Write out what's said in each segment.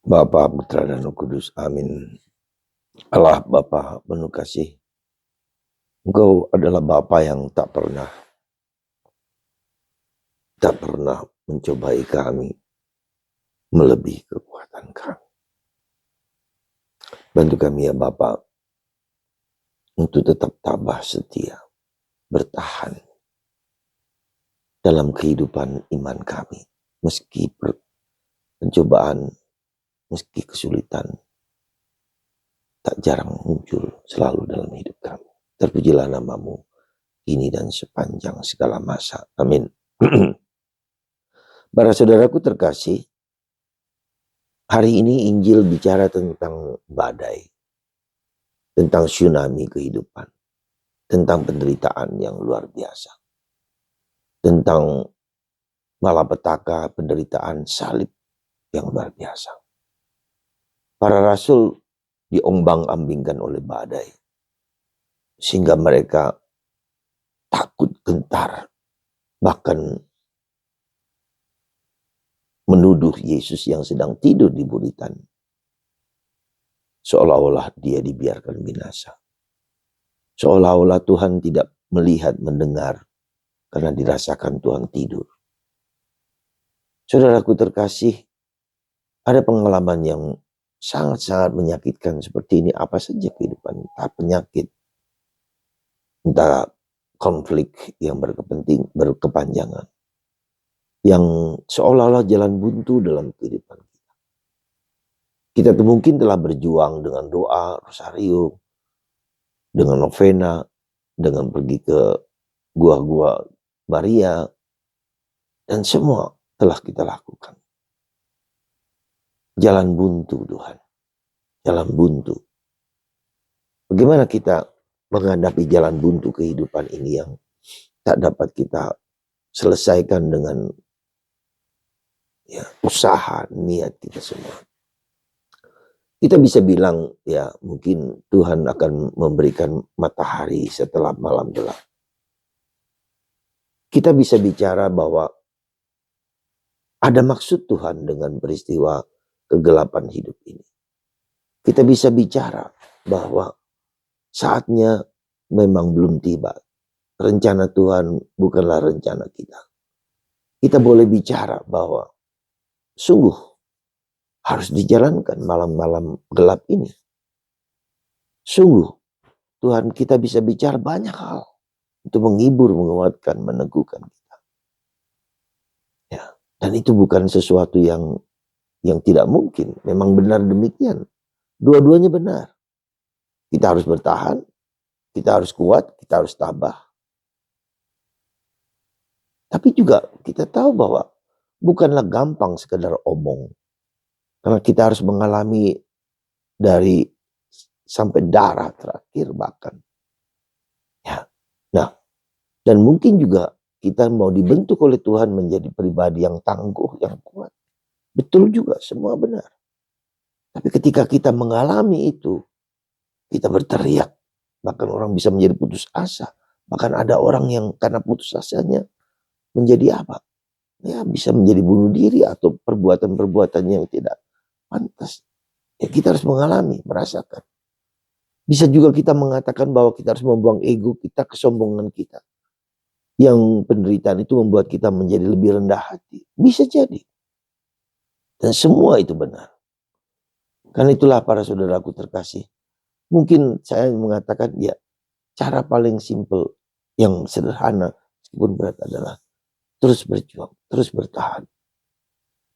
Bapa, Putra, dan Roh Kudus. Amin. Allah Bapa penuh kasih. Engkau adalah Bapa yang tak pernah mencobai kami melebihi kekuatan kami. Bantu kami ya Bapa untuk tetap tabah setia, bertahan dalam kehidupan iman kami. Meski pencobaan, meski kesulitan, tak jarang muncul selalu dalam hidup kami. Terpujilah namamu kini dan sepanjang segala masa. Amin. Para saudaraku terkasih, hari ini Injil bicara tentang badai, tentang tsunami kehidupan, tentang penderitaan yang luar biasa, tentang malapetaka penderitaan salib yang luar biasa. Para rasul diombang-ambingkan oleh badai, sehingga mereka takut, gentar, bahkan menuduh Yesus yang sedang tidur di buritan, seolah-olah dia dibiarkan binasa. Seolah-olah Tuhan tidak melihat, mendengar, karena dirasakan Tuhan tidur. Saudaraku terkasih, ada pengalaman yang sangat-sangat menyakitkan seperti ini. Apa saja kehidupan, entah penyakit, entah konflik yang berkepanjangan, yang seolah-olah jalan buntu dalam kehidupan kita. Kita mungkin telah berjuang dengan doa, rosario, dengan novena, dengan pergi ke gua-gua Maria, dan semua telah kita lakukan. Jalan buntu Tuhan, jalan buntu. Bagaimana kita menghadapi jalan buntu kehidupan ini yang tak dapat kita selesaikan dengan usaha, niat kita semua. Kita bisa bilang mungkin Tuhan akan memberikan matahari setelah malam gelap. Kita bisa bicara bahwa ada maksud Tuhan dengan peristiwa kegelapan hidup ini. Kita bisa bicara bahwa saatnya memang belum tiba. Rencana Tuhan bukanlah rencana kita. Kita boleh bicara bahwa sungguh harus dijalankan malam-malam gelap ini. Sungguh Tuhan, kita bisa bicara banyak hal untuk menghibur, menguatkan, meneguhkan kita. Ya, dan itu bukan sesuatu yang tidak mungkin. Memang benar demikian. Dua-duanya benar. Kita harus bertahan, kita harus kuat, kita harus tabah. Tapi juga kita tahu bahwa bukanlah gampang sekedar omong. Karena kita harus mengalami dari sampai darah terakhir bahkan. Ya. Nah, dan mungkin juga kita mau dibentuk oleh Tuhan menjadi pribadi yang tangguh, yang kuat. Betul juga, semua benar. Tapi ketika kita mengalami itu, kita berteriak. Bahkan orang bisa menjadi putus asa. Bahkan ada orang yang karena putus asanya menjadi apa? Ya bisa menjadi bunuh diri atau perbuatan-perbuatan yang tidak pantas. Ya kita harus mengalami, merasakan. Bisa juga kita mengatakan bahwa kita harus membuang ego kita, kesombongan kita. Yang penderitaan itu membuat kita menjadi lebih rendah hati. Bisa jadi. Dan semua itu benar. Karena itulah para saudaraku terkasih. Mungkin saya mengatakan cara paling simpel yang sederhana meskipun berat adalah terus berjuang, terus bertahan.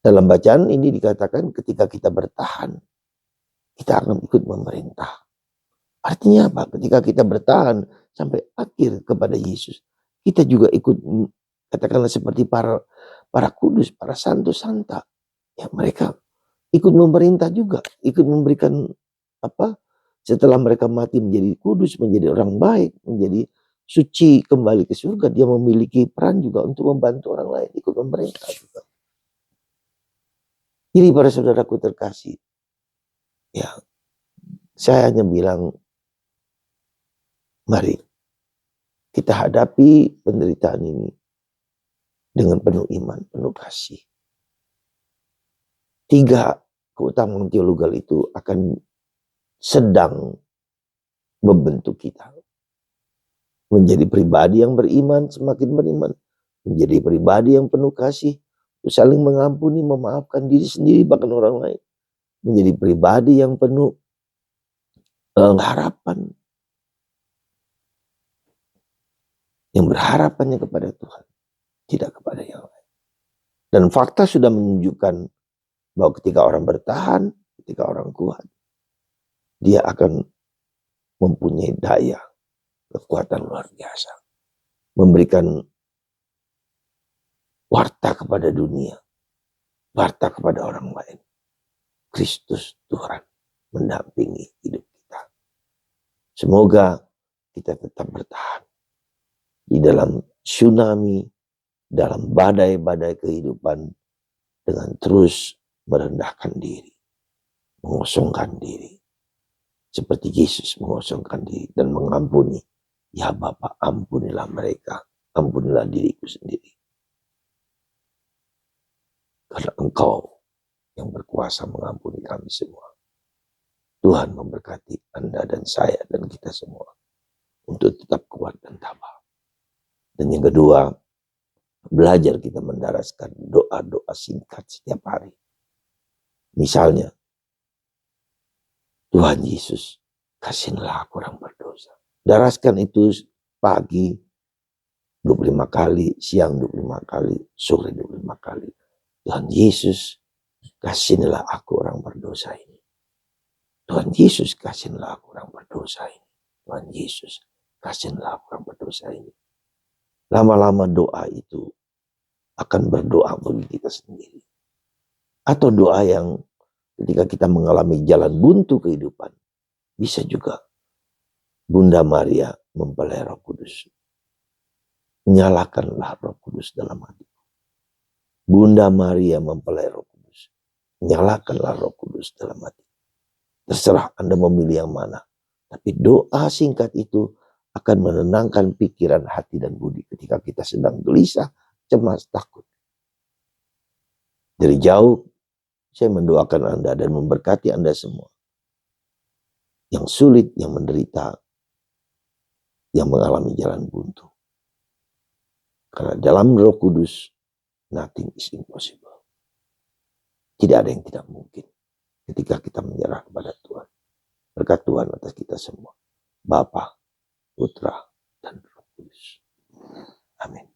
Dalam bacaan ini dikatakan ketika kita bertahan, kita akan ikut memerintah. Artinya apa? Ketika kita bertahan sampai akhir kepada Yesus, kita juga ikut, katakanlah seperti para kudus, para santo santa. Ya mereka ikut memerintah juga, ikut memberikan setelah mereka mati menjadi kudus, menjadi orang baik, menjadi suci kembali ke surga, dia memiliki peran juga untuk membantu orang lain, ikut memerintah juga. Jadi para saudaraku terkasih, saya hanya bilang, mari kita hadapi penderitaan ini dengan penuh iman, penuh kasih. 3 keutamaan teologal itu akan sedang membentuk kita menjadi pribadi yang beriman, semakin beriman, menjadi pribadi yang penuh kasih, saling mengampuni, memaafkan diri sendiri bahkan orang lain, menjadi pribadi yang penuh harapan, yang berharapannya kepada Tuhan, tidak kepada yang lain. Dan fakta sudah menunjukkan bahwa ketika orang bertahan, ketika orang kuat, dia akan mempunyai daya, kekuatan luar biasa, memberikan warta kepada dunia, warta kepada orang lain. Kristus Tuhan mendampingi hidup kita. Semoga kita tetap bertahan di dalam tsunami, dalam badai-badai kehidupan, dengan terus merendahkan diri, mengosongkan diri, seperti Yesus mengosongkan diri dan mengampuni. Ya Bapa, ampunilah mereka, ampunilah diriku sendiri. Karena Engkau yang berkuasa mengampuni kami semua. Tuhan memberkati Anda dan saya dan kita semua untuk tetap kuat dan tabah. Dan yang kedua, belajar kita mendaraskan doa-doa singkat setiap hari. Misalnya, Tuhan Yesus, kasihilah aku orang berdosa. Daraskan itu pagi 25 kali, siang 25 kali, sore 25 kali. Tuhan Yesus, kasihilah aku orang berdosa ini. Tuhan Yesus, kasihilah aku orang berdosa ini. Tuhan Yesus, kasihilah aku orang berdosa ini. Lama-lama doa itu akan berdoa bagi kita sendiri. Atau doa yang ketika kita mengalami jalan buntu kehidupan, bisa juga Bunda Maria mempelai Roh Kudus. Nyalakanlah Roh Kudus dalam hatiku. Bunda Maria mempelai Roh Kudus. Nyalakanlah Roh Kudus dalam hati. Terserah Anda memilih yang mana. Tapi doa singkat itu akan menenangkan pikiran, hati, dan budi ketika kita sedang gelisah, cemas, takut. Dari jauh, saya mendoakan Anda dan memberkati Anda semua. Yang sulit, yang menderita, yang mengalami jalan buntu. Karena dalam Roh Kudus, nothing is impossible. Tidak ada yang tidak mungkin ketika kita menyerah kepada Tuhan. Berkat Tuhan atas kita semua. Bapa, Putra, dan Roh Kudus. Amin.